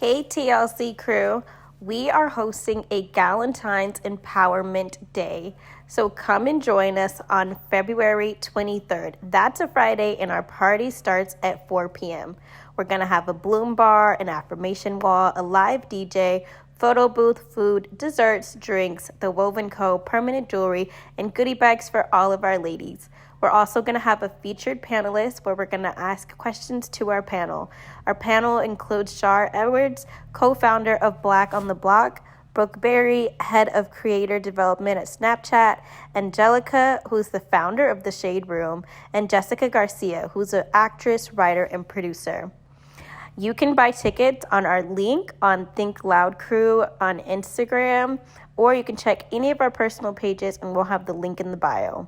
Hey TLC crew, we are hosting a Galentine's Empowerment Day. So come and join us on February 23rd. That's a Friday and our party starts at 4 p.m. We're going to have a bloom bar, an affirmation wall, a live DJ, photo booth, food, desserts, drinks, the Woven Co., permanent jewelry, and goodie bags for all of our ladies. We're also going to have a featured panelist where we're going to ask questions to our panel. Our panel includes Shar Edwards, co-founder of Black on the Block, Brooke Berry, head of creator development at Snapchat, Angelica, who's the founder of The Shade Room, and Jessica Garcia, who's an actress, writer, and producer. You can buy tickets on our link on Think Loud Crew on Instagram, or you can check any of our personal pages and we'll have the link in the bio.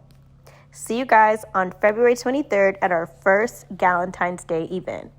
See you guys on February 23rd at our first Galentine's Day event.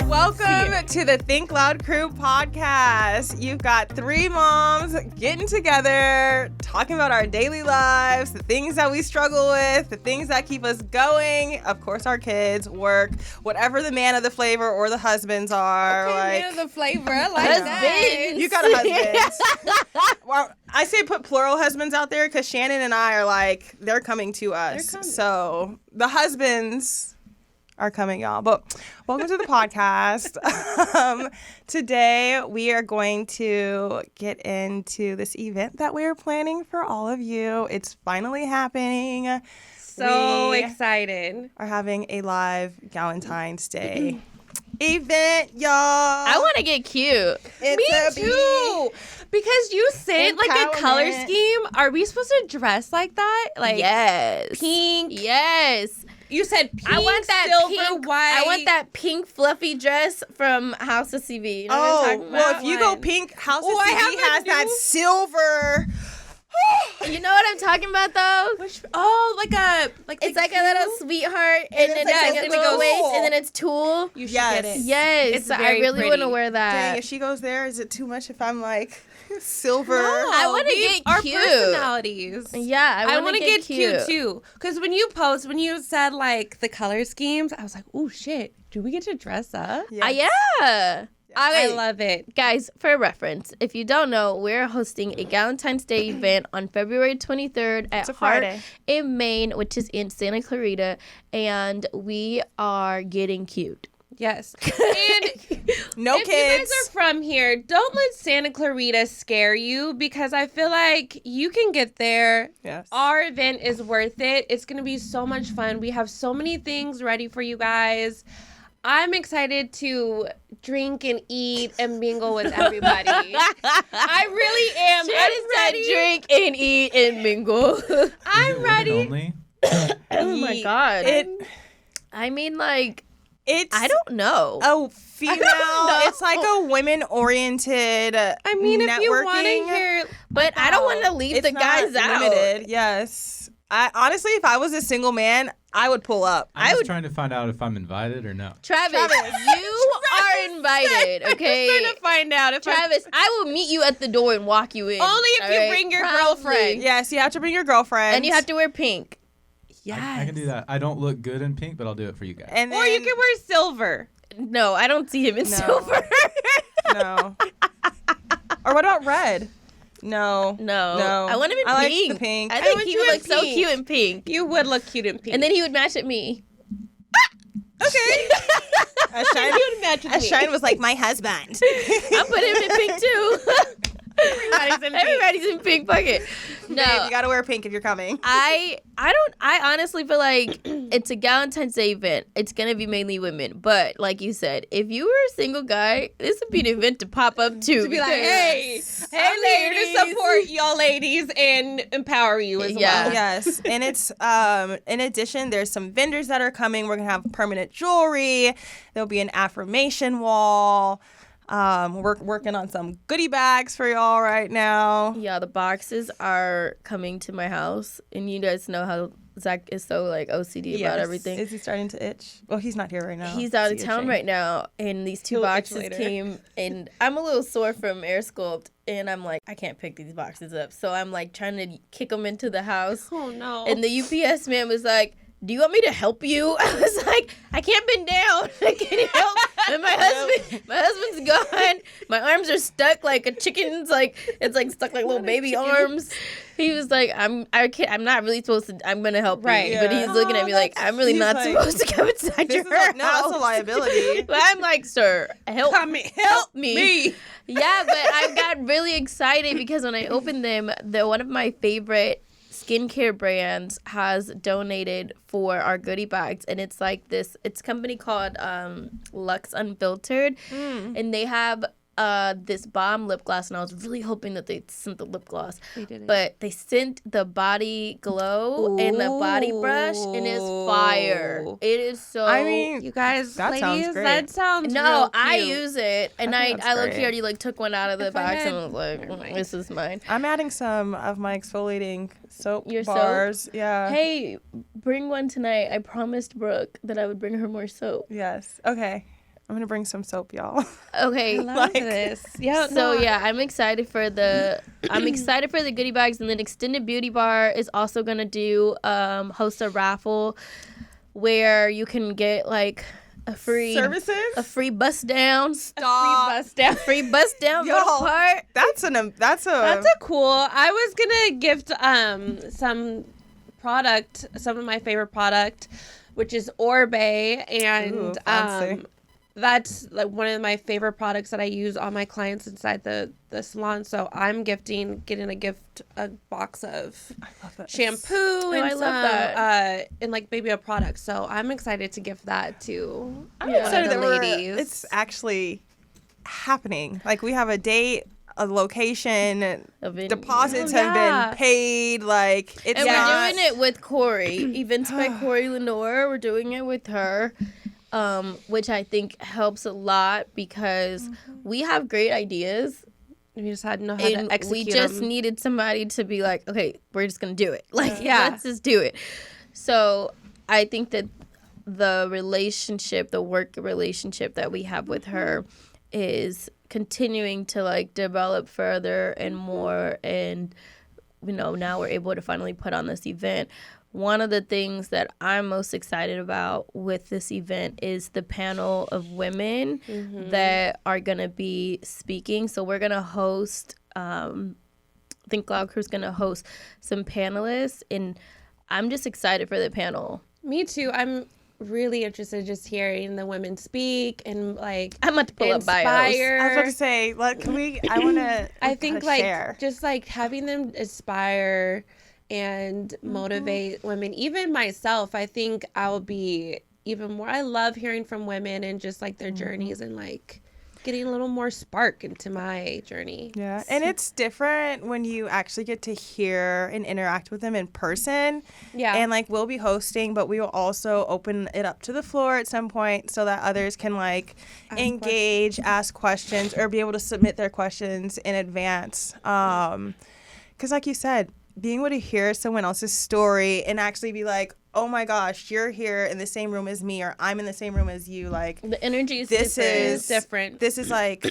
Welcome to the Think Loud Crew podcast. You've got three moms getting together, talking about our daily lives, the things that we struggle with, the things that keep us going, of course our kids, work, whatever the man of the flavor or the husbands are. Okay, like, man of the flavor. I like that. You got a husband. Well, I say put plural husbands out there because Shannon and I are like, they're coming to us. So the husbands are coming, y'all. But welcome to the podcast. Today, we are going to get into this event that we're planning for all of you. It's finally happening. So excited. Are having a live Galentine's Day event, y'all. I want to get cute. Me too. Because you said like a color scheme. Are we supposed to dress like that? Like Yes. pink. Yes. You said pink, I want that silver, pink, white. I want that pink fluffy dress from House of CV. You know what I'm talking about? Well, if you go pink, House of CV has that silver. You know what I'm talking about, though? Like It's like a little sweetheart, and then it's like a little waist, and then it's tulle. You should get it. Yes, It's I very really want to pretty. wear that. Dang, if she goes there, is it too much if I'm like silver? I wanna get our cute. personalities. Yeah, I want to get cute too. Because when you said like the color schemes, I was like, oh shit, do we get to dress up? Yeah. I love it. Guys, for reference, if you don't know, we're hosting a Galentine's Day event on February 23rd at Heart Friday. in Maine, which is in Santa Clarita, and we are getting cute. Yes. And No if kids. you guys are from here, don't let Santa Clarita scare you because I feel like you can get there. Yes. Our event is worth it. It's going to be so much fun. We have so many things ready for you guys. I'm excited to drink and eat and mingle with everybody. I really am. I'm ready. Drink and eat and mingle. I'm ready. Only? Oh my God. I mean, like, It's I don't know. a female. It's like a women-oriented. I mean, if you want to networking. hear, But I don't want to leave It's the guys not out. limited. Yes. I honestly, if I was a single man, I would pull up. I'm just trying to find out if I'm invited or no. Travis, you are invited, okay? trying to find out if Travis, I will meet you at the door and walk you in. Only if all you right? bring your Proudly. girlfriend. Yes, you have to bring your girlfriend, And you have to wear pink. Yes. I can do that. I don't look good in pink, but I'll do it for you guys. And Or you then- can wear silver. No, I don't see him in silver. No. Or what about red? No. No. I want him in I pink. like the pink. I think want he you would in look so pink. cute in pink. You would look cute in pink. And then he would match at me. Okay. As Shine was like, my husband. I'll put him in pink too. Everybody's in pink bucket. No. Babe, you gotta wear pink if you're coming. I honestly feel like it's a Galentine's Day event. It's gonna be mainly women, but like you said, if you were a single guy, this would be an event to pop up to. to be like, because- hey, I'm here to support y'all ladies and empower you as well. Yes. And it's in addition, there's some vendors that are coming. We're gonna have permanent jewelry. There'll be an affirmation wall. We're working on some goodie bags for y'all right now. Yeah, the boxes are coming to my house, and you guys know how Zach is so like OCD about everything. Is he starting to itch? Well, he's not here right now. He's out of town right now, and these two boxes came, and I'm a little sore from air sculpt, and I'm like, I can't pick these boxes up, so I'm like trying to kick them into the house. Oh no! And the UPS man was like, do you want me to help you? I was like, I can't bend down. Can you help? And my husband's gone. My arms are stuck like a chicken's, like it's like stuck like little baby arms. He was like, I'm not really supposed to. I'm gonna help you, Yeah. but he's looking at me like, I'm really not supposed to come inside your house. No, that's a liability. But I'm like, sir, help me. Yeah, but I got really excited because when I opened them, one of my favorite skincare brands has donated for our goodie bags, and it's like it's a company called Luxe Unfiltered, and they have this bomb lip gloss, and I was really hoping that they sent the lip gloss. They didn't. But they sent the body glow and the body brush, and it's fire. It is so. I mean, you guys, that ladies, sounds great. that sounds no, real I cute. use it, and I I think that's look great. already like took one out of the If I box had- and was Never like, mind. this is mine. I'm adding some of my exfoliating soap Your soap? bars. Yeah. Hey, bring one tonight. I promised Brooke that I would bring her more soap. Yes. Okay. I'm gonna bring some soap, y'all. Okay. I love this. Yeah. So yeah, I'm excited for the goodie bags, and then Extended Beauty Bar is also gonna do host a raffle where you can get like a free Services? a free bust down, Stop. free bust down Yo. little part. That's a That's a cool. I was gonna gift some of my favorite product, which is Orbe, and Ooh, fancy. that's like one of my favorite products that I use on my clients inside the salon. So I'm getting a box of shampoo and I love that. and like maybe a product. So I'm excited to gift that to I'm excited the that ladies. it's actually happening. Like we have a date, a location, deposits Oh, have yeah. been paid. Like it's And not. we're doing it with Corey. Events by Corey Lenore. We're doing it with her, which I think helps a lot because we have great ideas. We just had to know how to And execute we just them. needed somebody to be like, okay, we're just going to do it. Like, Yeah. let's just do it. So I think that the work relationship that we have with her is continuing to like develop further and more. And, now we're able to finally put on this event. One of the things that I'm most excited about with this event is the panel of women that are going to be speaking. So we're going to host, Think Loud Crew's going to host some panelists, and I'm just excited for the panel. Me too. I'm really interested in just hearing the women speak and like I'm about to pull up bios. I was about to say, can we? I want to. I think like share. just like having them inspire and motivate women, even myself. I think I'll be even more. I love hearing from women and just like their journeys and like getting a little more spark into my journey. Yeah, and it's different when you actually get to hear and interact with them in person. Yeah. And like we'll be hosting, but we will also open it up to the floor at some point so that others can like engage, ask questions, or be able to submit their questions in advance. Because like you said, being able to hear someone else's story and actually be like, oh my gosh, you're here in the same room as me, or I'm in the same room as you. Like The energy is this different. This is like,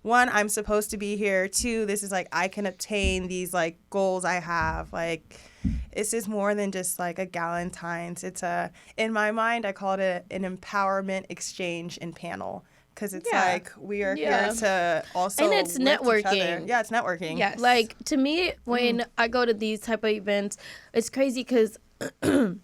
one, I'm supposed to be here. Two, this is like I can obtain these like goals I have. Like this is more than just like a Galentine's. It's in my mind, I call it an empowerment exchange and panel. Because it's like we are here to also And it's lift each other. networking. Yeah, it's networking. Yes. Like, to me, when I go to these type of events, it's crazy because the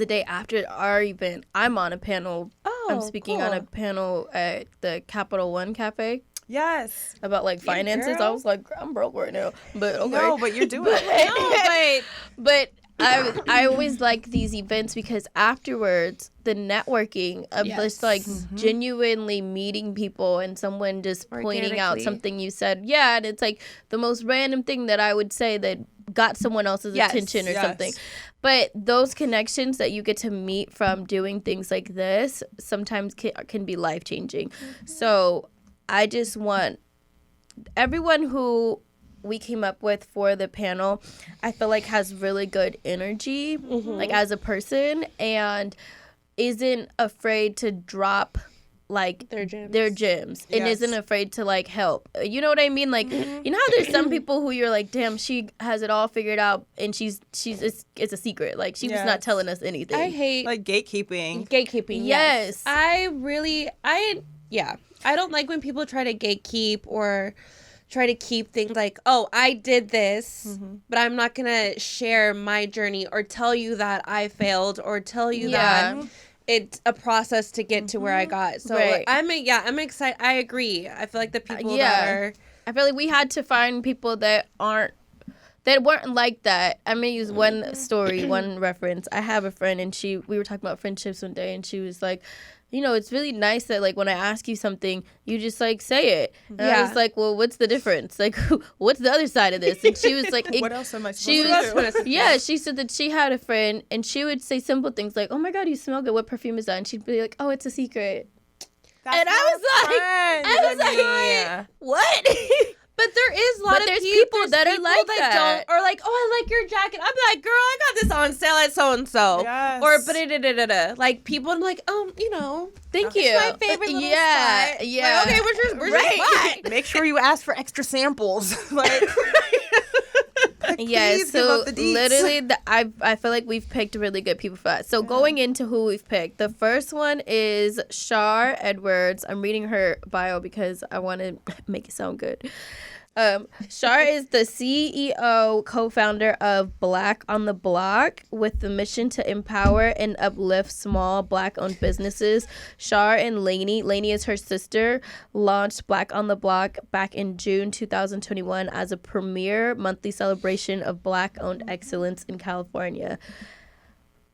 day after our event, I'm on a panel. I'm speaking on a panel at the Capital One Cafe Yes. about like finances. girl. I was like, I'm broke right now, but okay. No, but you're doing it. But I always like these events because afterwards, the networking of just like genuinely meeting people and someone just pointing out Organically. something you said. Yeah, and it's like the most random thing that I would say that got someone else's attention or something. But those connections that you get to meet from doing things like this sometimes can be life-changing. So I just want everyone who we came up with for the panel, I feel like has really good energy, like as a person, and isn't afraid to drop like their gems and isn't afraid to like help. You know what I mean? Like, you know how there's some people who you're like, damn, she has it all figured out, and it's a secret. Like, she's just not telling us anything. I hate like gatekeeping. Yes. I don't like when people try to gatekeep or try to keep things like, oh, I did this, but I'm not gonna share my journey or tell you that I failed or tell you that it's a process to get to where I got. So I'm excited. I agree. I feel like the people I feel like we had to find people that weren't like that. I'm gonna use one story, one reference. I have a friend, and we were talking about friendships one day, and she was like, you know, it's really nice that, like, when I ask you something, you just, like, say it. And I was like, well, what's the difference? Like, what's the other side of this? And she was like... what else am I supposed to do? Yeah, she said that she had a friend, and she would say simple things like, oh, my God, you smell good. What perfume is that? And she'd be like, oh, it's a secret. That's I was like, what? But there is a lot of people that are like that. Don't, or like, oh, I like your jacket. I'm like, girl, I got this on sale at so-and-so. Yes. Or like, people, I'm like, you know. Thank you. It's my favorite little spot. Yeah. Like, okay, where's your spot? Make sure you ask for extra samples. Like, yeah, please so give up the deets. literally, I feel like we've picked really good people for that. So going into who we've picked, the first one is Shar Edwards. I'm reading her bio because I want to make it sound good. Shar is the CEO, co-founder of Black on the Block, with the mission to empower and uplift small Black-owned businesses. Shar and Lainey is her sister, launched Black on the Block back in June 2021 as a premier monthly celebration of Black-owned excellence in California.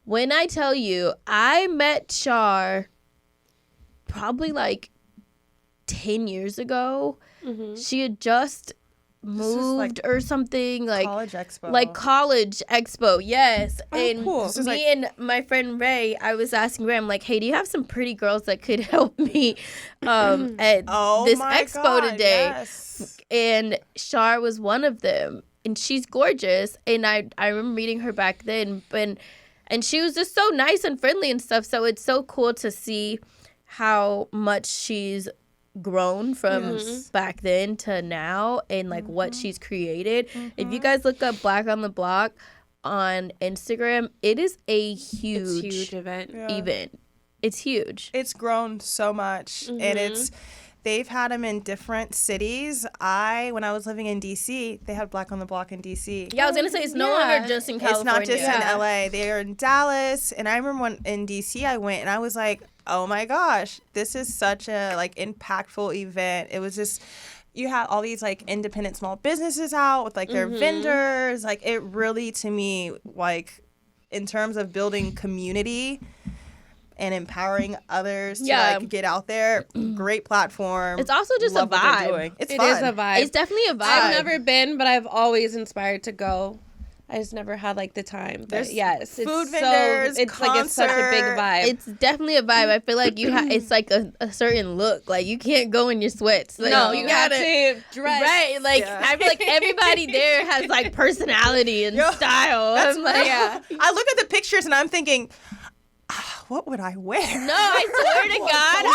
When I tell you, I met Shar probably like 10 years ago. She had just moved or something, like college expo, yes. And cool. And my friend Ray, I was asking Ray, I'm like, hey, do you have some pretty girls that could help me at this expo today? Yes. And Shar was one of them, and she's gorgeous, and I remember meeting her back then, and she was just so nice and friendly and stuff. So it's so cool to see how much she's grown from back then to now, and like what she's created. If you guys look up Black on the Block on Instagram, it is a huge event. It's huge. It's grown so much, and they've had them in different cities. When I was living in DC, they had Black on the Block in DC. Yeah, I was gonna say it's no longer just in California. It's not just in LA. They are in Dallas, and I remember when in DC I went, and I was like, oh my gosh, this is such a like impactful event. It was just, you have all these like independent small businesses out with like their vendors. Like, it really, to me, like in terms of building community and empowering others to like get out there, great platform. It's also just Love a vibe. what they're doing. It's It fun. is a vibe. It's definitely a vibe. I've never been, but I've always inspired to go. I just never had like the time. But There's yes, it's food vendors, it's like it's such a big vibe. It's definitely a vibe. I feel like it's like a certain look. Like, you can't go in your sweats. Like, no, you have gotta to dress. Right, like I feel like everybody there has like personality and style. I'm like, I look at the pictures and I'm thinking, what would I wear? No, I swear to God,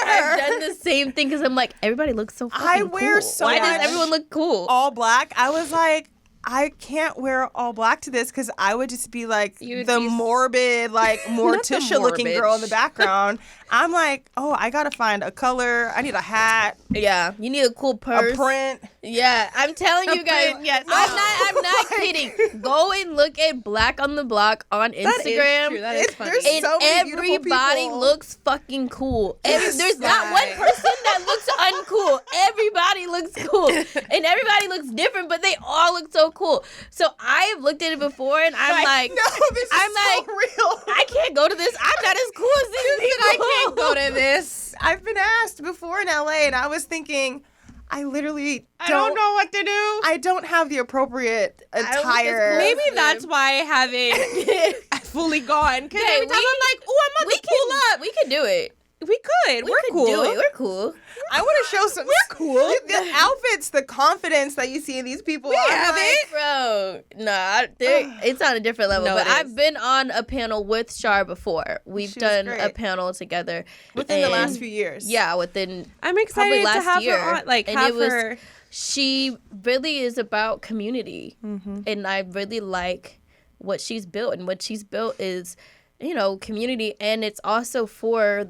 I've done the same thing, because I'm like, everybody looks so fucking wear cool. so Why much does everyone look cool? all black. I was like, I can't wear all black to this, because I would just be like morbid, like Morticia looking girl in the background. I'm like, oh, I gotta find a color. I need a hat. Yeah, you need a cool purse. A print. Yeah, I'm telling you guys. Yes, I'm not kidding. Go and look at Black on the Block on Instagram. That is funny. There's And so many beautiful everybody people. looks fucking cool. There's not one person that looks uncool. Everybody looks cool. And everybody looks different, but they all look so cool. So I have looked at it before, and I'm like, no, this is so real. I can't go to this. I'm not as cool as these people. I can't go to this. I've been asked before in LA, and I was thinking, I literally don't know what to do. I don't have the appropriate attire. Maybe that's why I haven't fully gone. Because every time I'm like, oh, I'm about to pull up. We can do it. We could. We're cool. Do it. We're cool. I want to show some. We're cool. The outfits, the confidence that you see in these people. We have it. Bro, nah, it's on a different level. No, but it is. I've been on a panel with Shar before. We've done a panel together. Within the last few years. Yeah, within I'm excited last to have year. her on. Like, and have it was, her. she really is about community. And I really like what she's built. And what she's built is, you know, community. And it's also for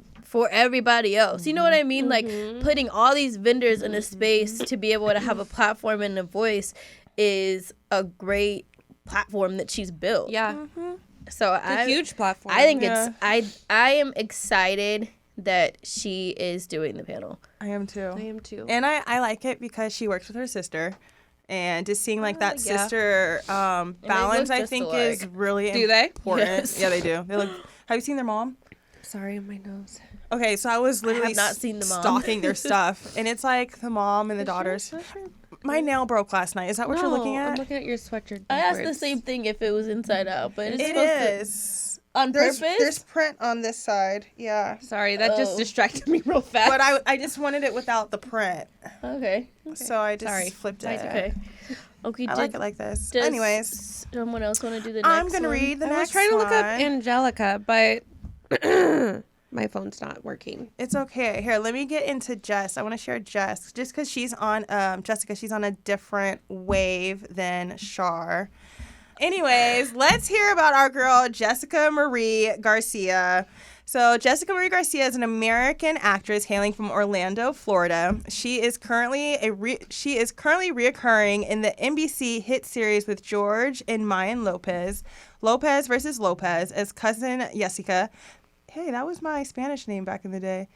everybody else. You know what I mean? Like, putting all these vendors in a space to be able to have a platform and a voice is a great platform that she's built. Yeah. So It's a huge platform. I think I am excited that she is doing the panel. I am too. I am too. And I like it because she works with her sister. And just seeing like that sister balance, I think, is really important. Yes. Yeah, they do. They look. Have you seen their mom? Sorry, my nose. Okay, so I was literally have not seen the mom. stalking their stuff, and it's like the mom and the daughters. My nail broke last night. Is that what you're looking at? I'm looking at your sweatshirt. I asked the backwards. same thing if it was inside out, but it's It supposed to is. on purpose. There's print on this side. Yeah. Sorry, that just distracted me real fast. But I just wanted it without the print, Okay. so I just flipped it. Okay. Okay. I like it like this. Does Anyways, someone else want to do the next I'm gonna one? read the I next was trying to look up one. Angelica, but my phone's not working. It's okay. Here, let me get into Jess. I want to share Jess just because she's on Jessica. She's on a different wave than Shar. Anyways, let's hear about our girl Jessica Marie Garcia. So Jessica Marie Garcia is an American actress hailing from Orlando, Florida. She is currently reoccurring in the NBC hit series with George and Mayan Lopez versus Lopez as cousin Jessica. Hey, that was my Spanish name back in the day,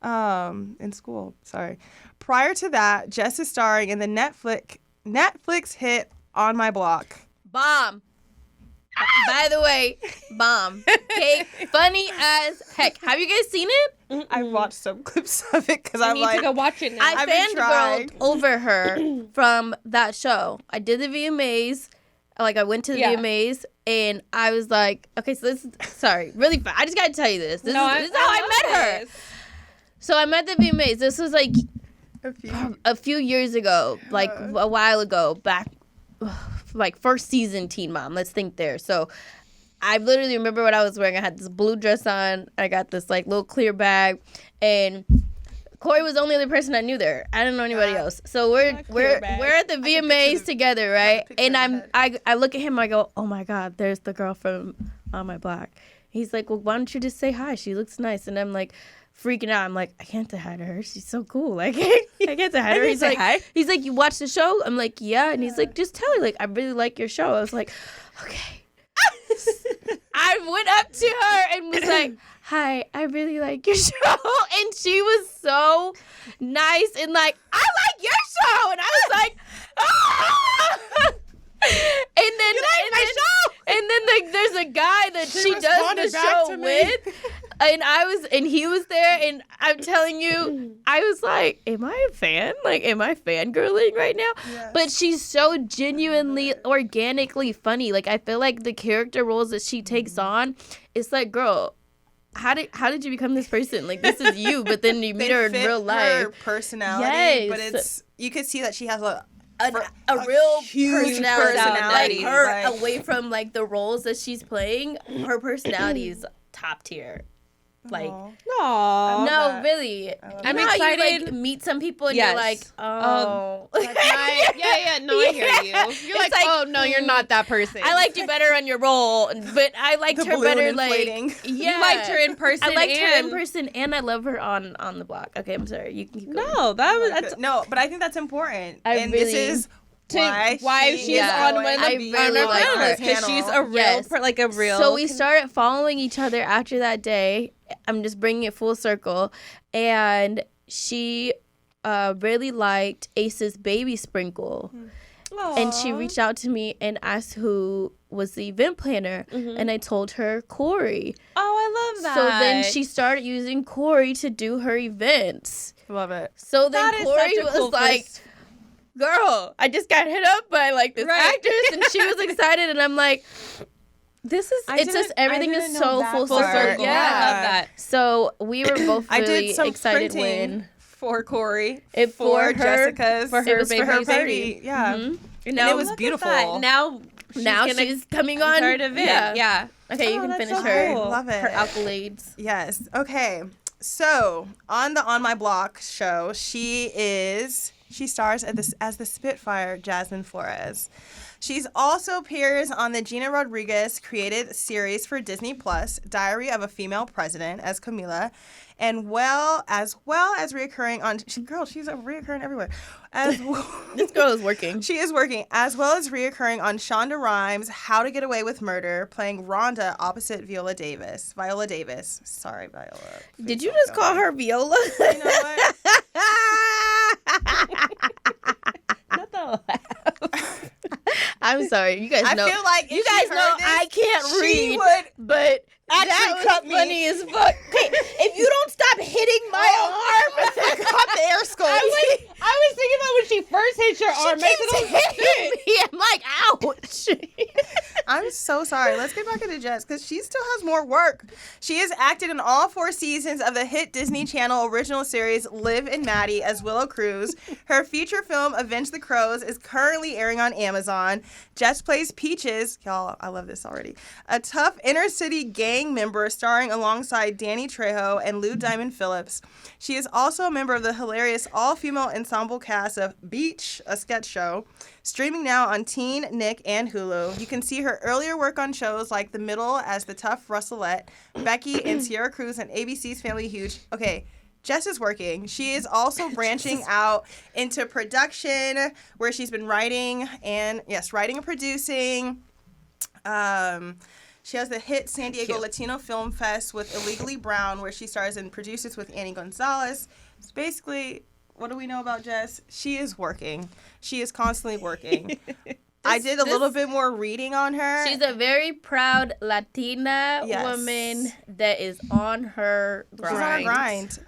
in school. Sorry. Prior to that, Jess is starring in the Netflix hit On My Block. Bomb. By the way, bomb. Okay, funny as heck. Have you guys seen it? I watched some clips of it because I I'm need like, to go watch it now. I I've been trying. fangirled over her from that show. I did the VMAs. Like, I went to the VMAs, and I was like, okay, so this is, sorry, really fast. I just got to tell you this. This is how I met her. So I met the VMAs. This was like a few years ago, like a while ago, back, like first season Teen Mom. Let's think there. So I literally remember what I was wearing. I had this blue dress on. I got this like little clear bag, and Corey was the only other person I knew there. I didn't know anybody else. So we're at the VMAs together, right? And I look at him. I go, oh my God, there's the girl from On My Block. He's like, well, why don't you just say hi? She looks nice. And I'm like, freaking out. I'm like, I can't say hi to her. She's so cool. Like, I can't say hi to her. He's like, you watch the show? I'm like, yeah. And he's like, just tell her, like, I really like your show. I was like, okay. I went up to her and was like, hi, I really like your show. And she was so nice and like, I like your show. And I was like, ah! And then like there's a guy that she does the show with, and he was there, and I'm telling you, I was like, am I a fan? Like, am I fangirling right now? Yes. But she's so genuinely, organically funny. Like, I feel like the character roles that she takes on, it's like, girl, how did you become this person? Like, this is you, but then you meet her in real life. Her personality, yes. But you could see that she has a real huge personality. Like her, away from like the roles that she's playing, her personality is top tier. Like, no, really. I'm excited. excited. You, like, meet some people and you're like, oh. I hear you. You're like, oh, no, you're not that person. I liked you better on your role, but I liked her better, inflating. like, yeah. You liked her in person. I liked her in person, and I love her on the block. Okay, I'm sorry. You can keep going. No, no, but I think that's important. This is why she's on one of the panelists, because she's a real So we started following each other after that day. I'm just bringing it full circle, and she really liked Ace's Baby Sprinkle. Aww. And she reached out to me and asked who was the event planner, and I told her Corey. Oh, I love that. So then she started using Corey to do her events. Love it. So then Corey was like, girl, I just got hit up by like this actress, and she was excited, and I'm like, It's just everything is so full circle. Yeah, I love that. So we were both I really did some excited printing when for Corey, for her, Jessica's, for her baby. baby. Yeah, Mhm. and it was beautiful. Now she's coming on. part of it. Yeah. Okay, you can that's finish so her. cool. Love it. Her accolades. Yes. Okay. So on the On My Block show, she stars as the Spitfire Jasmine Flores. She's also appears on the Gina Rodriguez created series for Disney Plus, Diary of a Female President, as Camila, and as well as reoccurring on she's reoccurring everywhere. This girl is working. She is working, as well as reoccurring on Shonda Rhimes' How to Get Away with Murder, playing Rhonda opposite Viola Davis. Sorry, Viola. Did you just call her Viola? You know what? Not the laugh. I'm sorry. You guys know. I feel like you guys know I can't read, but that was cut me. funny as fuck. Hey, if you don't stop hitting my arm, Cut the air skull. I was thinking about when she first hit your arm. hitting me. I'm like, ouch. I'm so sorry. Let's get back into Jess because she still has more work. She has acted in all 4 seasons of the hit Disney Channel original series Liv and Maddie as Willow Cruz. Her feature film Avenge the Crows is currently airing on Amazon. Jess plays Peaches. Y'all, I love this already. A tough inner city gang member starring alongside Danny Trejo and Lou Diamond Phillips. She is also a member of the hilarious all-female ensemble cast of Beach, a sketch show, streaming now on Teen, Nick, and Hulu. You can see her earlier work on shows like The Middle as the tough Russellette, Becky, and Sierra Cruz on ABC's Family Huge. Okay, Jess is working. She is also branching out into production, where she's been writing and producing. She has the hit San Diego Latino Film Fest with Illegally Brown, where she stars and produces with Annie Gonzalez. So basically, what do we know about Jess? She is working. She is constantly working. I did a little bit more reading on her. She's a very proud Latina woman that is on her grind. She's on her grind.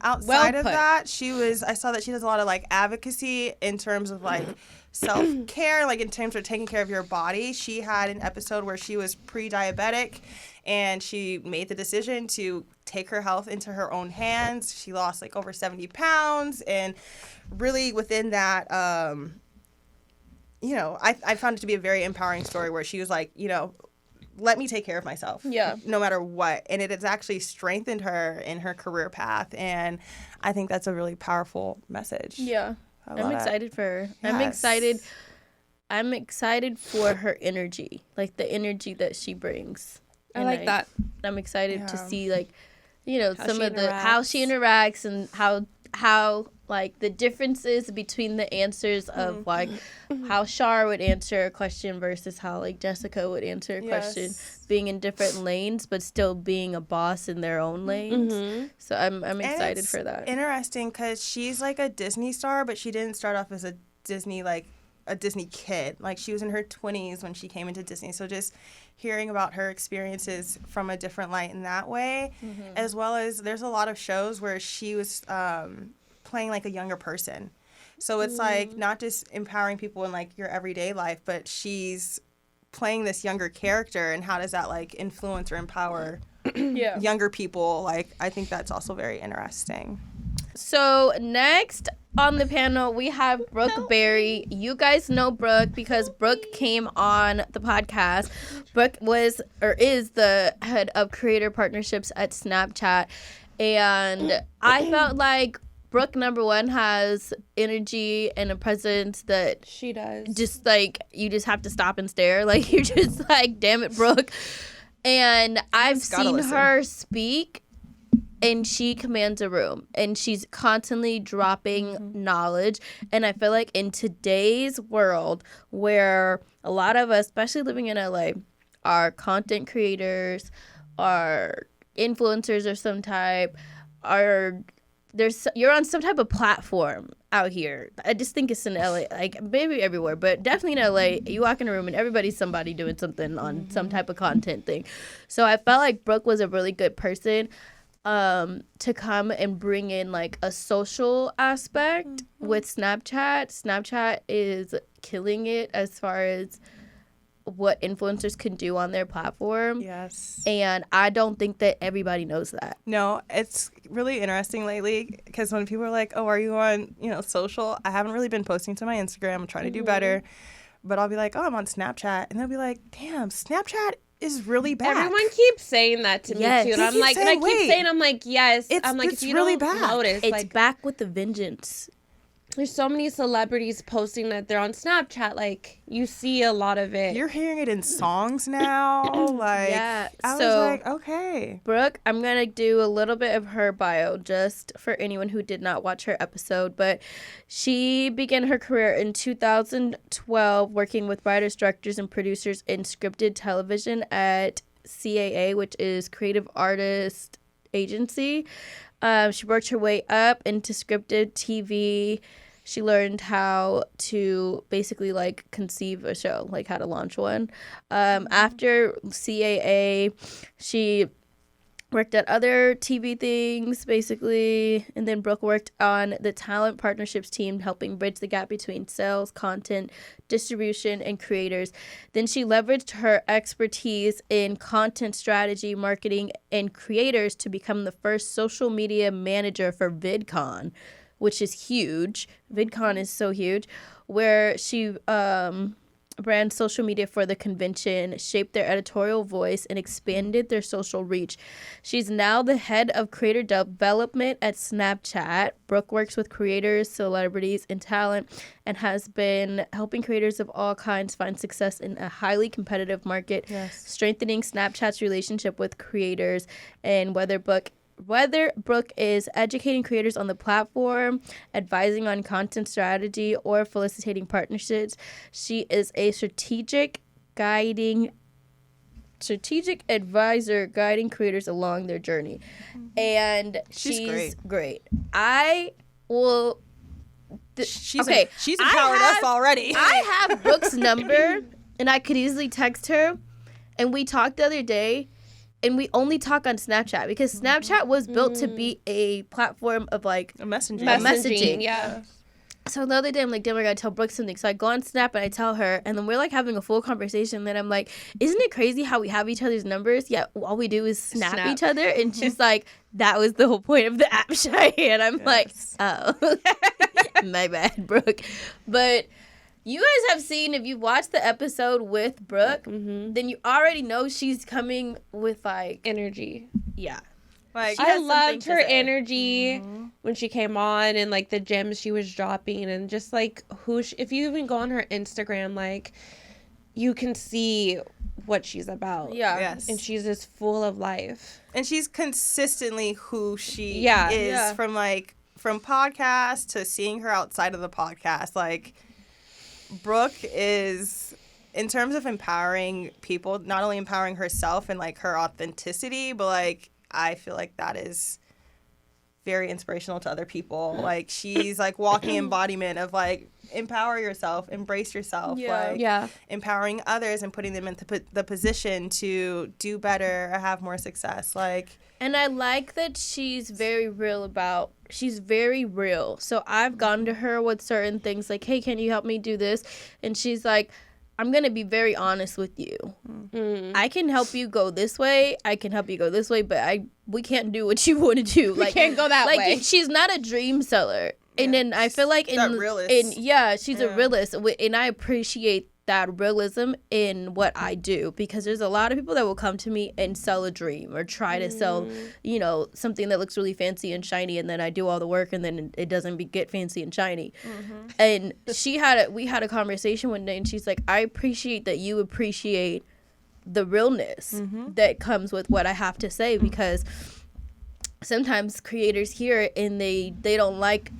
Outside of that, I saw that she does a lot of like advocacy in terms of like self-care, like in terms of taking care of your body. She had an episode where she was pre-diabetic and she made the decision to take her health into her own hands. She lost like over 70 pounds, and really within that, I found it to be a very empowering story where she was like, let me take care of myself. Yeah. No matter what. And it has actually strengthened her in her career path. And I think that's a really powerful message. Yeah. I'm excited for her. Yes. I'm excited for her energy, like the energy that she brings. I like that. I'm excited to see like, some of how she interacts and how like the differences between the answers of like how Shar would answer a question versus how like Jessica would answer a question, being in different lanes but still being a boss in their own lanes. So I'm excited for that. Interesting because she's like a Disney star, but she didn't start off as a Disney kid. Like she was in her 20s when she came into Disney. So just hearing about her experiences from a different light in that way, as well as there's a lot of shows where she was playing like a younger person. So it's like not just empowering people in like your everyday life, but she's playing this younger character, and how does that like influence or empower younger people? Like I think that's also very interesting. So next on the panel, we have Brooke Berry. You guys know Brooke because Brooke came on the podcast. Brooke is the head of creator partnerships at Snapchat. And I felt like Brooke, number one, has energy and a presence that she does. Just like, you just have to stop and stare. Like, you're just like, damn it, Brooke. And I've seen her speak, and she commands a room, and she's constantly dropping knowledge. And I feel like in today's world, where a lot of us, especially living in LA, are content creators, are influencers of some type, you're on some type of platform out here. I just think it's in LA, like maybe everywhere, but definitely in LA, you walk in a room and everybody's somebody doing something on some type of content thing. So I felt like Brooke was a really good person to come and bring in like a social aspect with Snapchat. Snapchat is killing it as far as what influencers can do on their platform. Yes. And I don't think that everybody knows that. No, it's really interesting lately because when people are like, oh, are you on, social? I haven't really been posting to my Instagram. I'm trying to do better. But I'll be like, oh, I'm on Snapchat. And they'll be like, damn, Snapchat is really bad. Everyone keeps saying that to me, too. And I'm like, yes. I'm like, it's if you really don't bad. notice, It's like, back with the vengeance. there's so many celebrities posting that they're on Snapchat. Like, you see a lot of it. You're hearing it in songs now. Like, Yeah. I was So, like, okay. Brooke, I'm going to do a little bit of her bio just for anyone who did not watch her episode. But she began her career in 2012 working with writers, directors, and producers in scripted television at CAA, which is Creative Artist Agency. She worked her way up into scripted TV. She learned how to basically like conceive a show, like how to launch one. After CAA, she worked at other TV things, basically. And then Brooke worked on the talent partnerships team, helping bridge the gap between sales, content, distribution, and creators. Then she leveraged her expertise in content strategy, marketing, and creators to become the first social media manager for VidCon, which is huge. VidCon is so huge, where she ran social media for the convention, shaped their editorial voice, and expanded their social reach. She's now the head of creator development at Snapchat. Brooke works with creators, celebrities, and talent, and has been helping creators of all kinds find success in a highly competitive market, strengthening Snapchat's relationship with creators. And whether Brooke is educating creators on the platform, advising on content strategy, or facilitating partnerships, she is a strategic advisor guiding creators along their journey. And she's great. I will... She's empowered us already. I have Brooke's number, and I could easily text her. And we talked the other day, and we only talk on Snapchat because Snapchat was built to be a platform of like a messaging. Yeah. So the other day I'm like, damn, I gotta tell Brooke something. So I go on Snap and I tell her, and then we're like having a full conversation. Then I'm like, isn't it crazy how we have each other's numbers, yet all we do is snap. Each other? And she's like, that was the whole point of the app, Cheyenne. I'm like, oh, my bad, Brooke. But you guys have seen, if you watched the episode with Brooke, then you already know she's coming with like energy. Yeah. Like, I loved her energy when she came on, and like the gems she was dropping, and just like if you even go on her Instagram, like you can see what she's about. Yeah. Yes. And she's just full of life. And she's consistently who she is from podcast to seeing her outside of the podcast. Like, Brooke is, in terms of empowering people, not only empowering herself and like her authenticity, but like I feel like that is very inspirational to other people. Like, she's like walking embodiment of like empower yourself, embrace yourself, empowering others and putting them into the position to do better or have more success. Like, and I like that she's very real. So I've gone to her with certain things like, hey, can you help me do this? And she's like, I'm going to be very honest with you. I can help you go this way. I can help you go this way, but we can't do what you want to do. We can't go that way. She's not a dream seller. And then I feel like she's a realist. And I appreciate that realism in what I do, because there's a lot of people that will come to me and sell a dream or try to sell, something that looks really fancy and shiny, and then I do all the work and then it doesn't get fancy and shiny. And we had a conversation one day, and she's like, I appreciate that you appreciate the realness that comes with what I have to say, because sometimes creators hear it and they don't want to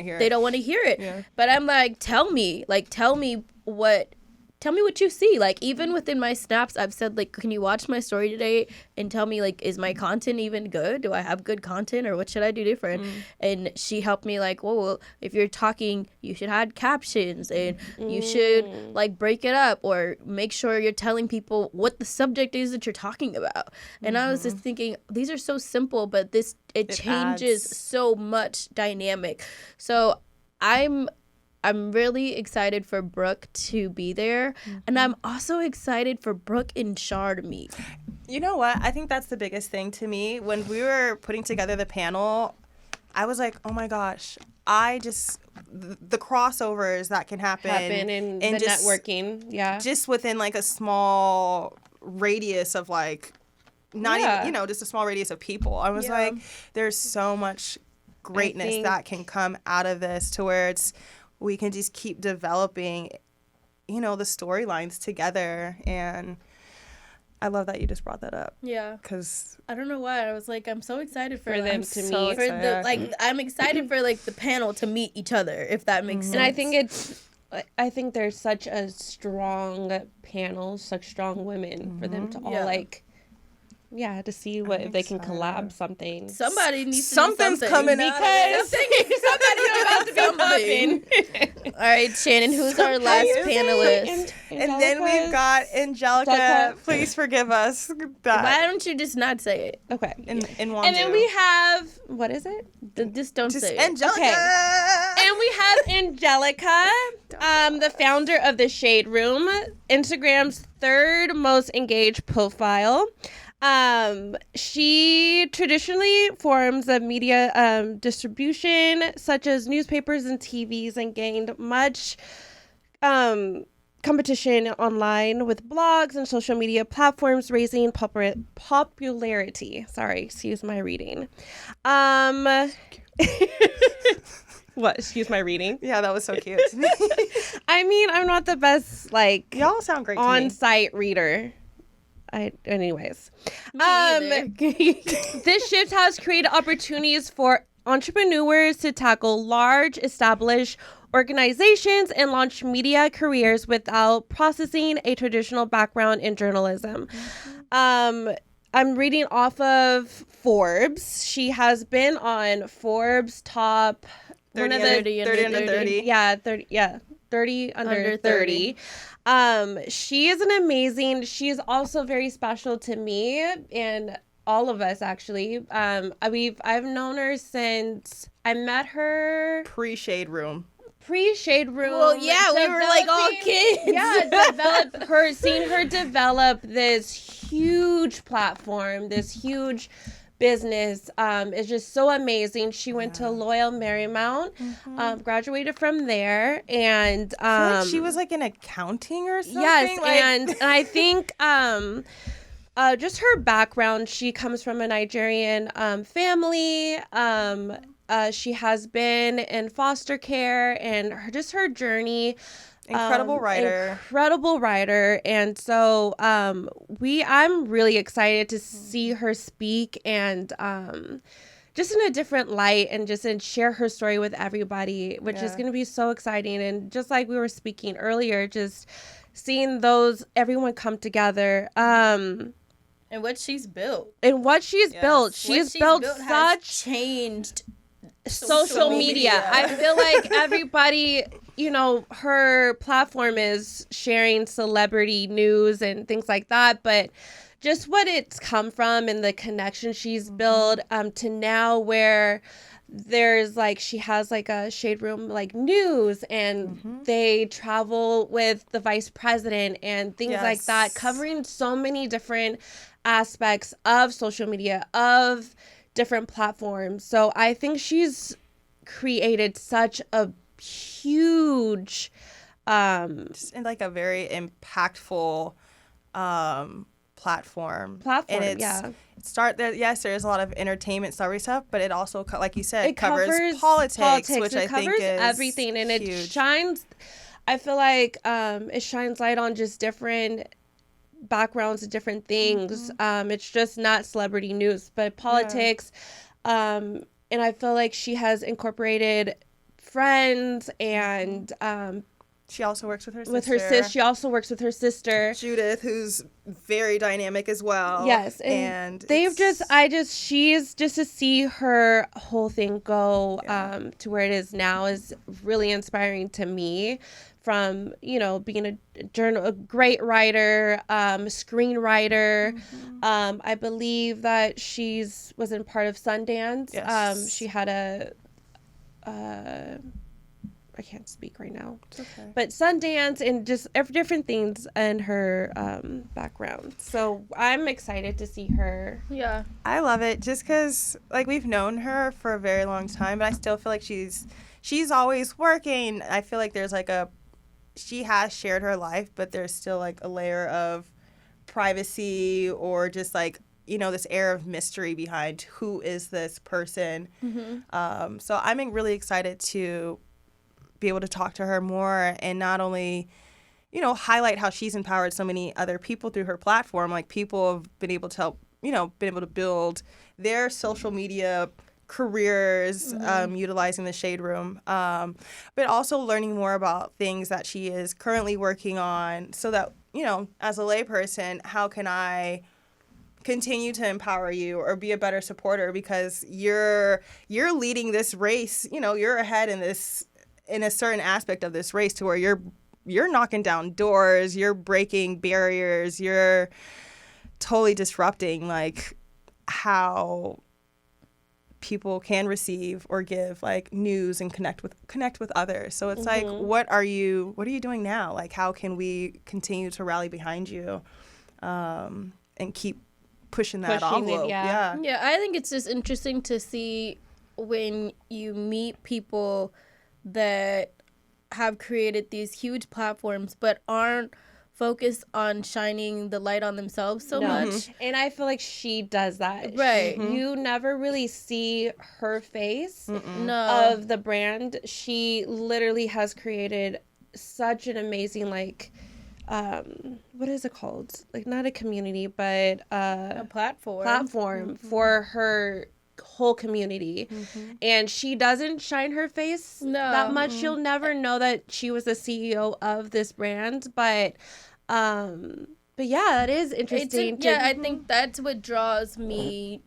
hear it. They don't want to hear it. Yeah. But I'm like, tell me what you see. Like, even within my snaps, I've said, like, can you watch my story today and tell me, like, is my content even good? Do I have good content, or what should I do different? And she helped me, like, well, if you're talking, you should add captions, and you should, like, break it up, or make sure you're telling people what the subject is that you're talking about. And I was just thinking, these are so simple, but it changes so much dynamic. So I I'm really excited for Brooke to be there. And I'm also excited for Brooke and Shar to meet. You know what? I think that's the biggest thing to me. When we were putting together the panel, I was like, oh my gosh, the crossovers that can happen in and the networking. Yeah. Just within like a small radius of like, not even, just a small radius of people. I was like, there's so much greatness that can come out of this to where we can just keep developing, the storylines together. And I love that you just brought that up. Yeah. Because I don't know why. I was like, I'm so excited for them to meet. I'm excited for like the panel to meet each other, if that makes sense. And I think there's such a strong panel, such strong women for them to all to see what if they can collab something. Somebody needs to something's do something coming out of somebody's about to be popping. All right, Shannon, who's our last panelist? And then we've got Angelica. Please forgive us. Why don't you just not say it? Okay. In one. And then we have, what is it? Just don't say Angelica. Okay. And we have Angelica, the founder of the Shade Room, Instagram's third most engaged profile. She traditionally forms of media distribution, such as newspapers and TVs, and gained much competition online with blogs and social media platforms, raising popularity. Sorry, excuse my reading. What? Excuse my reading? Yeah, that was so cute. I mean, I'm not the best, y'all sound great on-site reader. Anyways. This shift has created opportunities for entrepreneurs to tackle large, established organizations and launch media careers without processing a traditional background in journalism. I'm reading off of Forbes. She has been on Forbes top 30 under 30. Yeah, 30. Yeah, 30 under 30. She is she's also very special to me and all of us, actually. I've known her since I met her pre-Shade Room. Well, yeah, we were like all kids. Yeah, seeing her develop this huge platform, this huge business is just so amazing. She went to Loyola Marymount, graduated from there, and I feel like she was like in accounting or something. Yes, and I think just her background. She comes from a Nigerian family. She has been in foster care, and her journey. Incredible writer. And so I'm really excited to see her speak and just in a different light and share her story with everybody, which is going to be so exciting. And just like we were speaking earlier, just seeing everyone come together. And what she's built. She's built such changed social media. I feel like everybody, her platform is sharing celebrity news and things like that, but just what it's come from and the connection she's built to now where there's she has a Shade Room news, and they travel with the vice president and things like that, covering so many different aspects of social media, of different platforms. So I think she's created such a huge just in a very impactful platform, and it's there's a lot of entertainment story stuff, but it also, like you said, it covers politics, which I think is everything, and huge. It shines, I feel like it shines light on just different backgrounds and different things. It's just not celebrity news, but politics. And I feel like she has incorporated friends, and she also works with her sister. She also works with her sister Judith, who's very dynamic as well. Yes, and she's just to see her whole thing go to where it is now is really inspiring to me. From being a great writer, screenwriter. I believe that was in part of Sundance. Yes. She had I can't speak right now. Okay. But Sundance and just different things and her background. So I'm excited to see her. Yeah. I love it just because, like, we've known her for a very long time, but I still feel like she's always working. I feel like there's, like, she has shared her life, but there's still, like, a layer of privacy or just, like, you know, this air of mystery behind who is this person. Mm-hmm. So I'm really excited to be able to talk to her more and not only, you know, highlight how she's empowered so many other people through her platform. Like, people have been able to help, you know, been able to build their social media careers utilizing the Shade Room, but also learning more about things that she is currently working on so that, you know, as a layperson, how can I continue to empower you or be a better supporter because you're leading this race, you know, you're ahead in a certain aspect of this race to where you're knocking down doors, you're breaking barriers, you're totally disrupting like how people can receive or give like news and connect with others. So it's like, what are you doing now? Like, how can we continue to rally behind you and keep pushing that envelope? Yeah, I think it's just interesting to see when you meet people that have created these huge platforms but aren't focused on shining the light on themselves so much. And I feel like she does that. Right. You never really see her face No. of the brand. She literally has created such an amazing, like, what is it called? Like, not a community, but A platform. For her whole community. And she doesn't shine her face that much. You'll never know that she was the CEO of this brand, but yeah, that is interesting. I think that's what draws me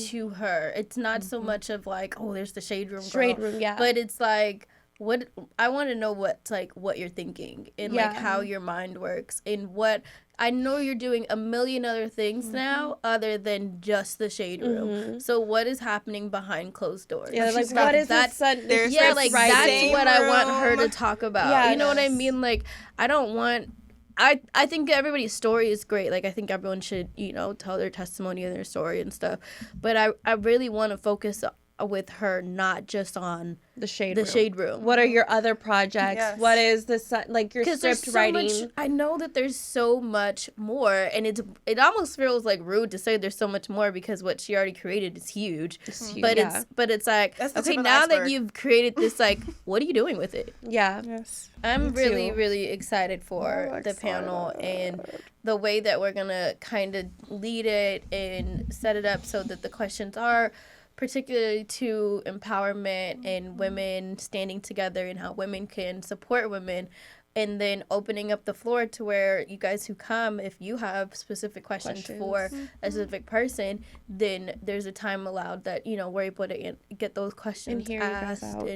to her. It's not so much of like, oh, there's the Shade Room girl. Yeah. But it's like, what I want to know what you're thinking and like how your mind works and what I know you're doing a million other things now other than just the Shade Room. So what is happening behind closed doors? Yeah, like, what is that? There's Yeah, this like that's what I want her to room. talk about. Yeah, you know what I mean? Like, I don't want. I think everybody's story is great. Like, I think everyone should, you know, tell their testimony and their story and stuff. But I really want to focus with her not just on the Shade Room. What are your other projects? Yes. What is like your script writing? I know that there's so much more, and it almost feels like rude to say there's so much more because what she already created is huge. But it's like, That's the okay, tip of the now that iceberg. you've created this, like, what are you doing with it? Yeah. Yes. I'm Me really, too. really excited for the panel and the way that we're going to kind of lead it and set it up so that the questions are particularly to empowerment and women standing together and how women can support women. And then opening up the floor to where you guys who come, if you have specific questions for a specific person, then there's a time allowed that, you know, we're able to get those questions And hear you guys asked out.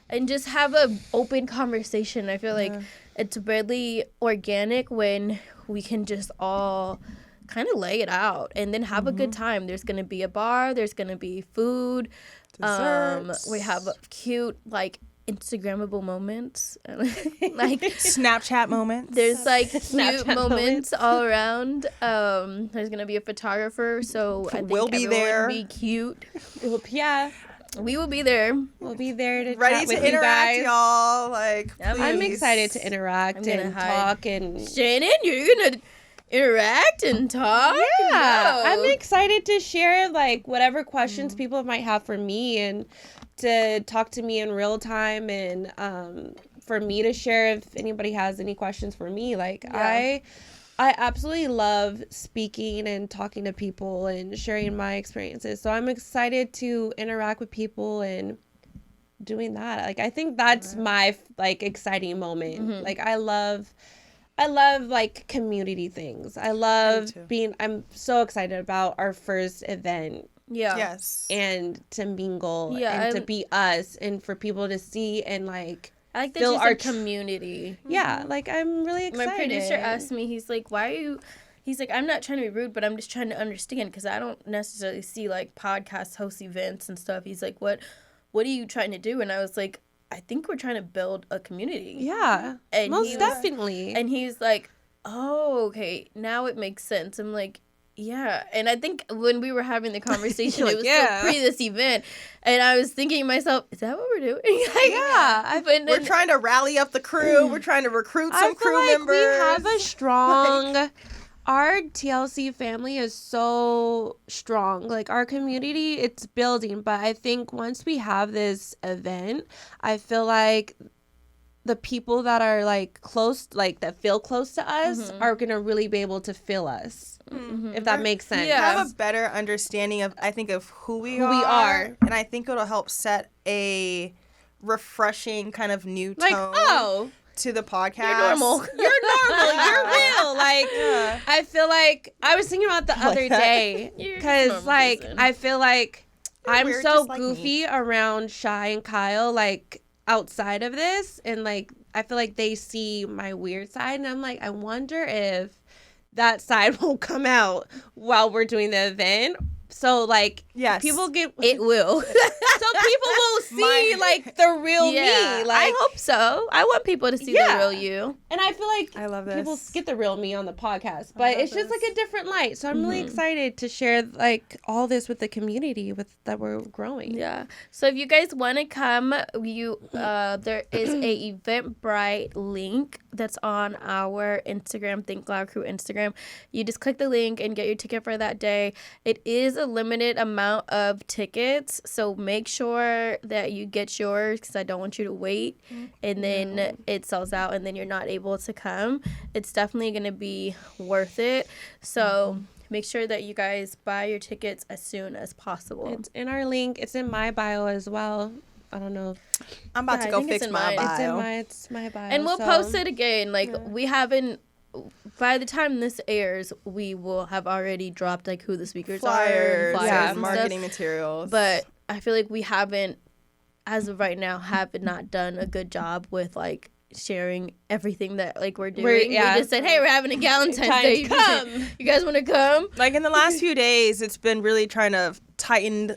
and just have a open conversation. I feel like it's really organic when we can just all kind of lay it out and then have a good time. There's going to be a bar, there's going to be food. Desserts. We have cute, like, Instagrammable moments. Like, Snapchat moments. there's like cute Snapchat moments all around. There's going to be a photographer, so I think We'll be everyone there. will be cute. Yeah. We will be there. We'll be there to ready chat to with you interact, guys. y'all. Like, I'm please. excited to interact I'm gonna and hide. talk and Shannon, you're going to interact and talk? yeah, No. I'm excited to share like whatever questions people might have for me and to talk to me in real time and for me to share if anybody has any questions for me. Like I absolutely love speaking and talking to people and sharing my experiences. So I'm excited to interact with people and doing that. Like I think that's my like exciting moment. Like I love like community things. I love I'm so excited about our first event Yeah. Yes. and to mingle Yeah, and to be us and for people to see and like I like that feel you our said community. yeah, like I'm really excited. My producer asked me, he's like, he's like, I'm not trying to be rude, but I'm just trying to understand because I don't necessarily see like podcast host events and stuff. He's like, what are you trying to do? And I was like, I think we're trying to build a community. Yeah, And most definitely. And he's like, oh, okay, now it makes sense. I'm like, yeah. And I think when we were having the conversation, it was still pre this event. And I was thinking to myself, is that what we're doing? We're trying to rally up the crew. We're trying to recruit some crew members. We have a strong... Our TLC family is so strong. Like, our community, it's building. But I think once we have this event, I feel like the people that are like close, like that feel close to us, are gonna really be able to feel us, if that makes sense. Yeah, have a better understanding of who we are, and I think it'll help set a refreshing kind of new tone. To the podcast. You're normal. You're real. Like, I feel like I was thinking about the other day because, like, I feel like I'm so goofy around Shy and Kyle, like, outside of this, and like I feel like they see my weird side, and I'm like, I wonder if that side will come out while we're doing the event. So like, people get it will. So people will see like the real me. Like, I hope so. I want people to see the real you. And I feel like I love this. People get the real me on the podcast, but it's just like a different light. So I'm really excited to share like all this with the community that we're growing. Yeah. So if you guys want to come, there is a Eventbrite link that's on our Instagram, Think Loud Crew Instagram. You just click the link and get your ticket for that day. It is a limited amount of tickets, so make sure that you get yours because I don't want you to wait and then it sells out and then you're not able to come. It's definitely going to be worth it. So make sure that you guys buy your tickets as soon as possible. It's in our link. It's in my bio as well. I don't know. I'm about to go fix my bio. It's my bio. And we'll post it again. Like, we haven't... By the time this airs, we will have already dropped, like, who the speakers are. Flyers and marketing stuff. materials. But I feel like we haven't, as of right now, have not done a good job with, like, sharing everything that, like, we're doing. We just said, hey, we're having a Galentine's Day. You guys want to come? Like, in the last few days, it's been really trying to tighten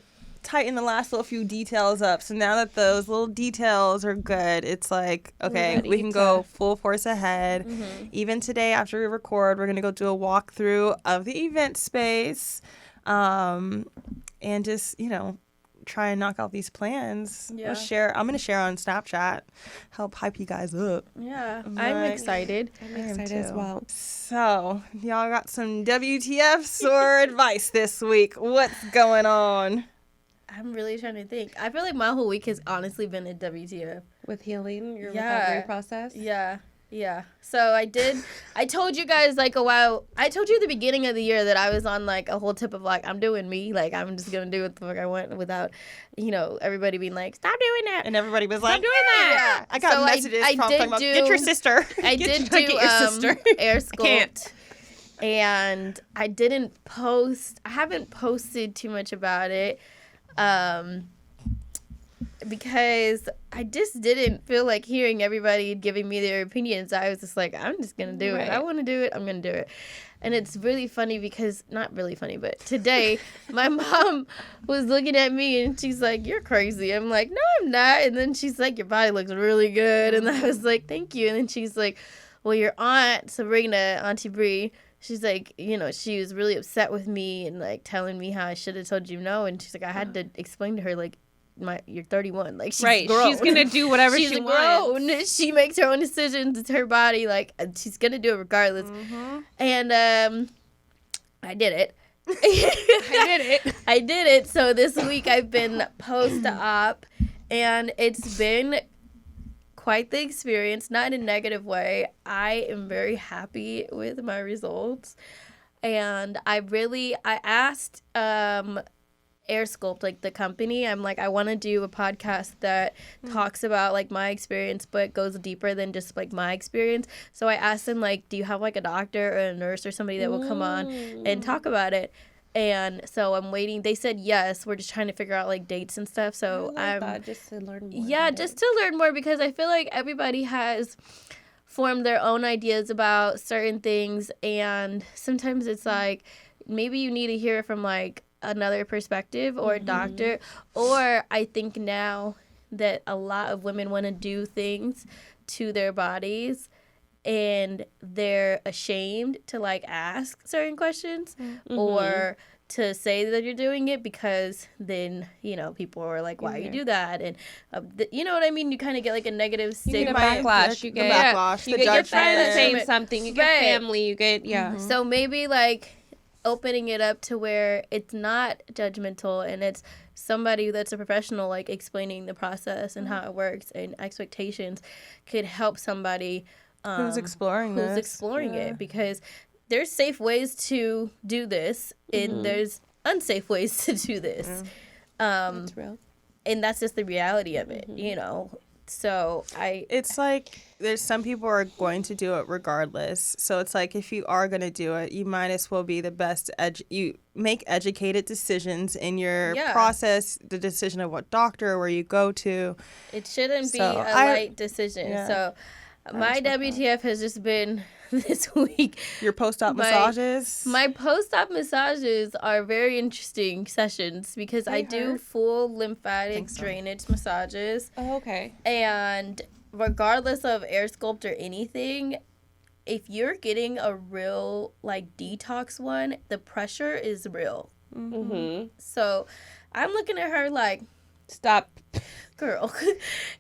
the last little few details up. So now that those little details are good, it's like, okay, we can go full force ahead. Even today, after we record, we're going to go do a walkthrough of the event space and just, try and knock out these plans. I'm going to share on Snapchat, help hype you guys up. Yeah, I'm excited. I'm excited as well. So, y'all got some WTFs or advice this week? What's going on? I'm really trying to think. I feel like my whole week has honestly been a WTF. With healing, your recovery process? Yeah. So I told you guys like a while, I told you at the beginning of the year that I was on like a whole tip of like, I'm doing me. Like, I'm just going to do what the fuck I want without, everybody being like, stop doing that. And everybody was like, stop doing that. I got messages from talking about, get your sister. I did do air sculpt. And I haven't posted too much about it. Because I just didn't feel like hearing everybody giving me their opinions. I was just like, I'm just going to do it. I want to do it. I'm going to do it. And it's really funny because, not really funny, but today my mom was looking at me and she's like, you're crazy. I'm like, no, I'm not. And then she's like, your body looks really good. And I was like, thank you. And then she's like, well, your aunt, Sabrina, Auntie Bree, she's like, she was really upset with me and like telling me how I should have told you no. And she's like, I had to explain to her, like, you're 31. Like, she's grown. She's gonna do whatever she wants. Grown. She makes her own decisions. It's her body. Like, she's gonna do it regardless. And I did it. I did it. So this week I've been post-op, and it's been quite the experience. Not in a negative way. I am very happy with my results, and I asked Air Sculpt, like the company, I'm like, I want to do a podcast that talks about like my experience but goes deeper than just like my experience. So I asked them, like, do you have like a doctor or a nurse or somebody that will come on and talk about it? And so I'm waiting. They said yes. We're just trying to figure out like dates and stuff. So I'm just to learn more. Yeah, just to learn more, because I feel like everybody has formed their own ideas about certain things, and sometimes it's like maybe you need to hear it from like another perspective or a doctor, or I think now that a lot of women want to do things to their bodies and they're ashamed to like ask certain questions or to say that you're doing it, because then, you know, people are like, why you do that? And you know what I mean? You kind of get like a negative stigma. You get a backlash. You get backlash. You The get your judgment. friends saying something. You get family. You get, So maybe like opening it up to where it's not judgmental and it's somebody that's a professional like explaining the process and how it works and expectations could help somebody who's exploring it, because there's safe ways to do this and there's unsafe ways to do this. That's real. And that's just the reality of it, you know. So it's like there's some people are going to do it regardless. So it's like if you are going to do it, you might as well be the best. You make educated decisions in your process, the decision of what doctor or where you go to. It shouldn't be a light decision. Yeah. So my WTF has just been this week. Your post-op massages? My post-op massages are very interesting sessions because I do full lymphatic drainage massages. Oh, okay. And regardless of air sculpt or anything, if you're getting a real like detox one, the pressure is real. So I'm looking at her like, stop, girl.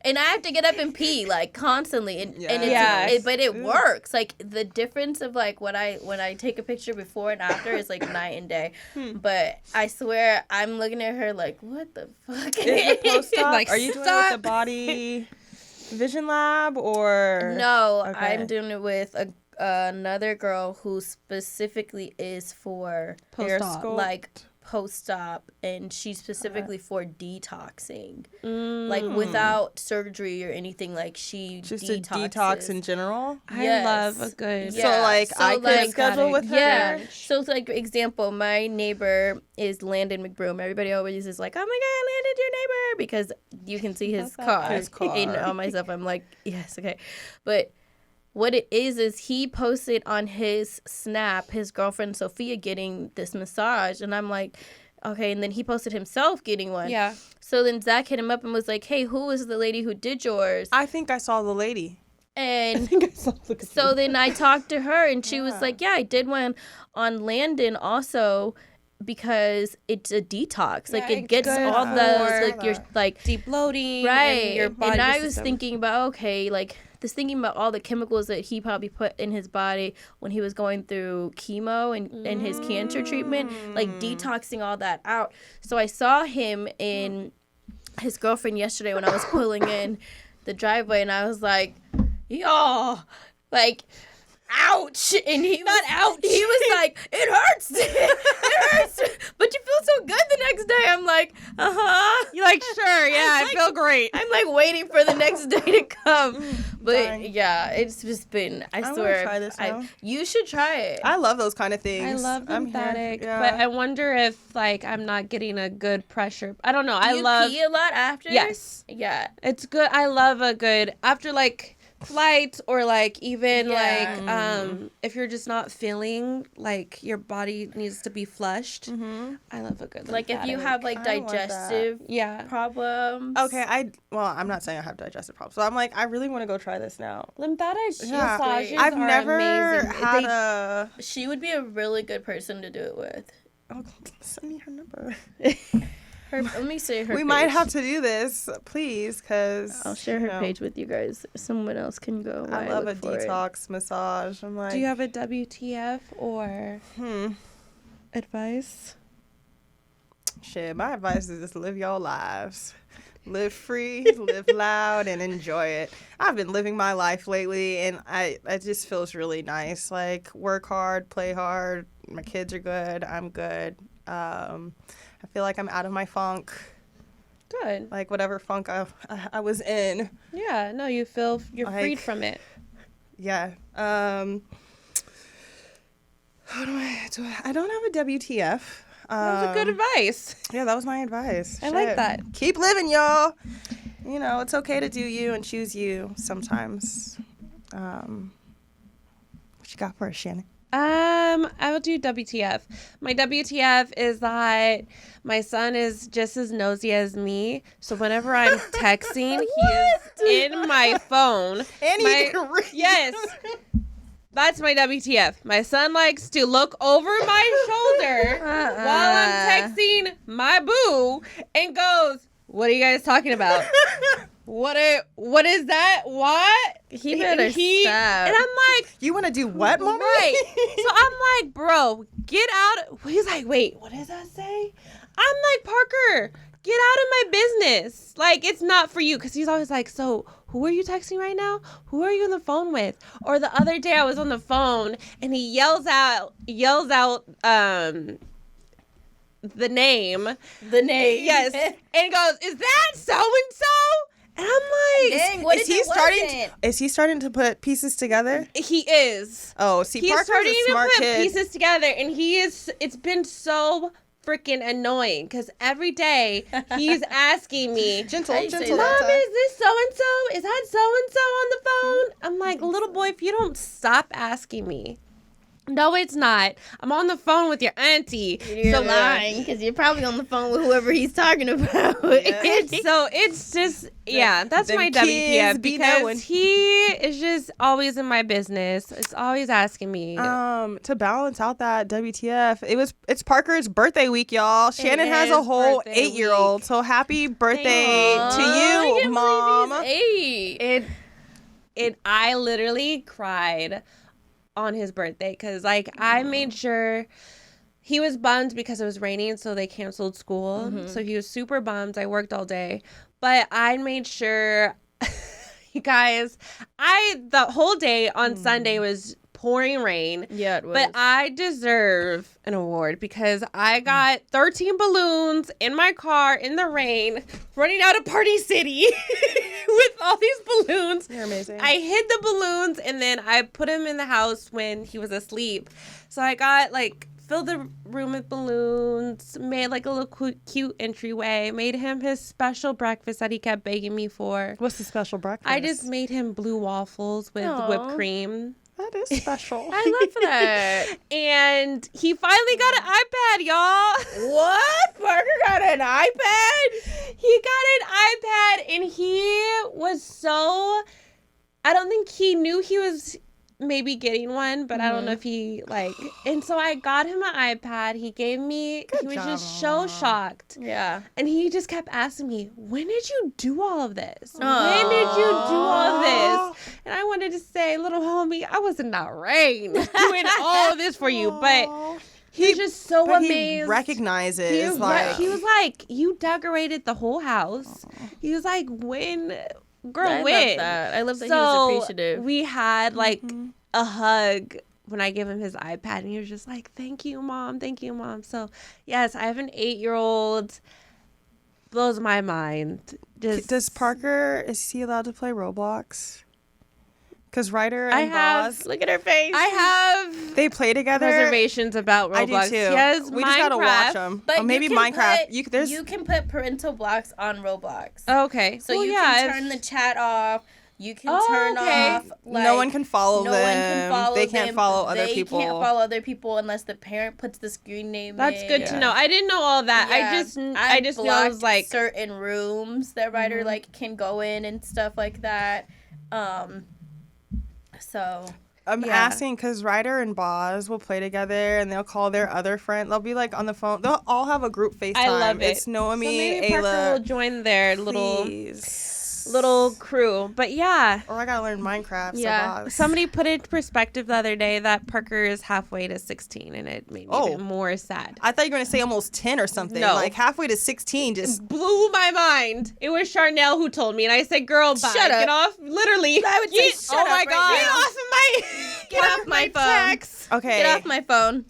And I have to get up and pee like constantly, and it's but it works. Like the difference of like when I take a picture before and after is like night and day. But I swear I'm looking at her like, what the fuck? Is the post-op, like, are you doing it with the Body Vision Lab or no? Okay. I'm doing it with another girl who specifically is for post-op, and she's specifically for detoxing, like without surgery or anything. Like she just detoxes. A detox in general. I love a good. So like I could schedule with her. Yeah. So it's like example, my neighbor is Landon McBroom. Everybody always is like, oh my God, Landon's your neighbor, because you can see his car. And on myself, I'm like, yes, okay, but. What it is he posted on his Snap his girlfriend Sophia getting this massage, and I'm like, okay, and then he posted himself getting one. Yeah. So then Zach hit him up and was like, hey, who was the lady who did yours? I think I saw the lady. And so then I talked to her, and she was like, yeah, I did one on Landon also, because it's a detox. Like it gets all those like your like deep bloating, right? And your body and I was thinking about thinking about all the chemicals that he probably put in his body when he was going through chemo and his cancer treatment, like detoxing all that out. So I saw him and his girlfriend yesterday when I was pulling in the driveway, and I was like, y'all, like, ouch. And he not ouch. He was like, it hurts. It hurts. But you feel so good the next day. I'm like, You're like, sure, yeah, I feel great. I'm like waiting for the next day to come. But yeah, it's just been, I swear. Try this now. You should try it. I love those kind of things. I love lymphatic, yeah. but I wonder if like I'm not getting a good pressure. I don't know. Do you pee a lot after? Yes. Yeah. It's good. I love a good after like flights or like even like if you're just not feeling like your body needs to be flushed. I love a good like if you have like digestive problems. Okay, I'm not saying I have digestive problems, so I'm like I really want to go try this now. Lymphatic massages I've are never amazing. had She would be a really good person to do it with. Oh, send me her number. Let me say her We page. might have to do this, please, because I'll share her page with you guys. Someone else can go. I love a detox massage. I'm like, do you have a WTF or advice? Shit, my advice is just live your lives. Live free, live loud, and enjoy it. I've been living my life lately, and it just feels really nice. Like, work hard, play hard. My kids are good. I'm good. I feel like I'm out of my funk. Good. Like, whatever funk I was in. Yeah, no, you feel you're freed from it. Yeah. What do I do? I don't have a WTF. That was a good advice. Yeah, that was my advice. I like that. Keep living, y'all. You know, it's okay to do you and choose you sometimes. What you got for us, Shannon? I will do WTF. My WTF is that my son is just as nosy as me. So whenever I'm texting, he is in my phone. And he can read. Yes. That's my WTF. My son likes to look over my shoulder while I'm texting my boo and goes, "What are you guys talking about? What is that? What?" He better stop. And I'm like, You want to do what, Mama? right. So I'm like, bro, get out. He's like, wait, what does that say? I'm like, Parker, get out of my business. Like, it's not for you. Because he's always like, so who are you texting right now? Who are you on the phone with? Or the other day I was on the phone and he yells out the name. The name. Yes. And goes, "Is that so-and-so?" And I'm like, Dang, what Is if he it starting? wasn't? Is he starting to put pieces together? he is. Oh, see, He's Parker's starting a to smart put kid. pieces together, and it's been so freaking annoying because every day he's asking me, Gentle, How you say gentle. that? "Mom, is this so-and-so? Is that so-and-so on the phone?" I'm like, little boy, if you don't stop asking me. No, it's not. I'm on the phone with your auntie. You're lying because you're probably on the phone with whoever he's talking about. It's just, yeah, that's them my kids WTF be knowing. because he is just always in my business. It's always asking me. To balance out that WTF, it's Parker's birthday week, y'all. Shannon has a is whole birthday 8-year-old, so happy birthday Aw, to I you, can't Mom. believe he's 8. I literally cried on his birthday because, like, I made sure he was bummed because it was raining, so they canceled school. So he was super bummed. I worked all day, but I made sure, you guys, the whole day on Sunday was pouring rain. Yeah, it was. But I deserve an award because I got 13 balloons in my car in the rain, running out of Party City with all these balloons. You're amazing. I hid the balloons and then I put him in the house when he was asleep. So I got filled the room with balloons, made like a little cute entryway, made him his special breakfast that he kept begging me for. What's the special breakfast? I just made him blue waffles with whipped cream. That is special. I love that. And he finally got an iPad, y'all. What? Parker got an iPad? He got an iPad and he was so, I don't think he knew he was maybe getting one, but I don't know if he and so I got him an iPad. He gave me, he was just so shocked. Yeah. And he just kept asking me, "When did you do all of this? When did you do all of this?" And I wanted to say, little homie, I was in that rain doing all of this for you. But he's just so But amazed. he recognizes, He was like, like, "You decorated the whole house." He was like, "When, girl, I when?" love that. I love that he So was appreciative. we had a hug when I gave him his iPad, and he was just like, "Thank you, Mom. Thank you, Mom." So yes, I have an 8-year-old. Blows my mind. Does Parker, is he allowed to play Roblox? Because Ryder and Boz, Look at her face. I have they play together. reservations about Roblox. I do too. Yes, We just gotta watch them. But Maybe you can Minecraft. Put, you can put parental blocks on Roblox. Okay. So you can turn the chat off. You can turn off. No one can follow them. No one can follow They can't them. follow other They people. can't follow other people unless the parent puts the screen name That's in. good to know. I didn't know all that. Yeah. I just knew I was like, certain rooms that Ryder can go in and stuff like that. So I'm asking because Ryder and Boz will play together and they'll call their other friend. They'll be like on the phone. They'll all have a group FaceTime. I love it. It's Noemi, so maybe Parker Ayla. will join their Please. little crew. But yeah. Or I gotta learn Minecraft. Yeah, So Boz. somebody put it into perspective the other day that Parker is halfway to 16, and it made me even more sad. I thought you were gonna say almost 10 or something. No. Like halfway to 16, just Blew my mind. It was Charnel who told me, and I said, "Girl, bye. Shut up. Get off." Literally, I would say, shut oh up my right god, now. get off of my, Get off my phone. text. okay. Get off my phone.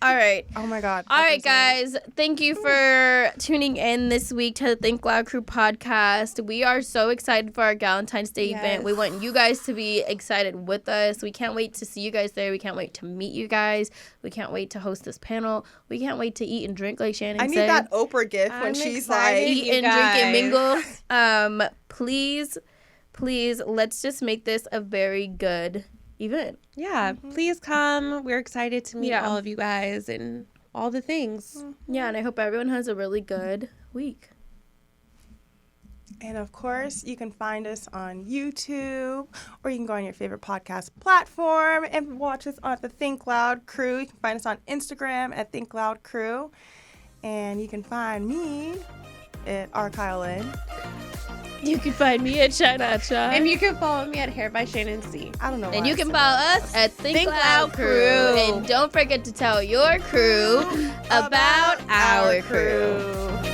All right. Oh my god. All right, guys. Thank you for tuning in this week to the Think Loud Crew podcast. We are so excited for our Galentine's Day event. We want you guys to be excited with us. We can't wait to see you guys there. We can't wait to meet you guys. We can't wait to host this panel. We can't wait to eat and drink, like Shannon I need said. that Oprah gift when I'm she's excited. like, Eat and drink and mingle. Please, let's just make this a very good event. Yeah, please come. We're excited to meet all of you guys and all the things. Yeah, and I hope everyone has a really good week. And of course, you can find us on YouTube, or you can go on your favorite podcast platform and watch us on the Think Loud Crew. You can find us on Instagram at Think Loud Crew. And you can find me at RKylin. You can find me at Cheyenne. And you can follow me at Hair by Shannon C. I don't know. And you can follow us at Think Loud Crew. And don't forget to tell your crew about our crew.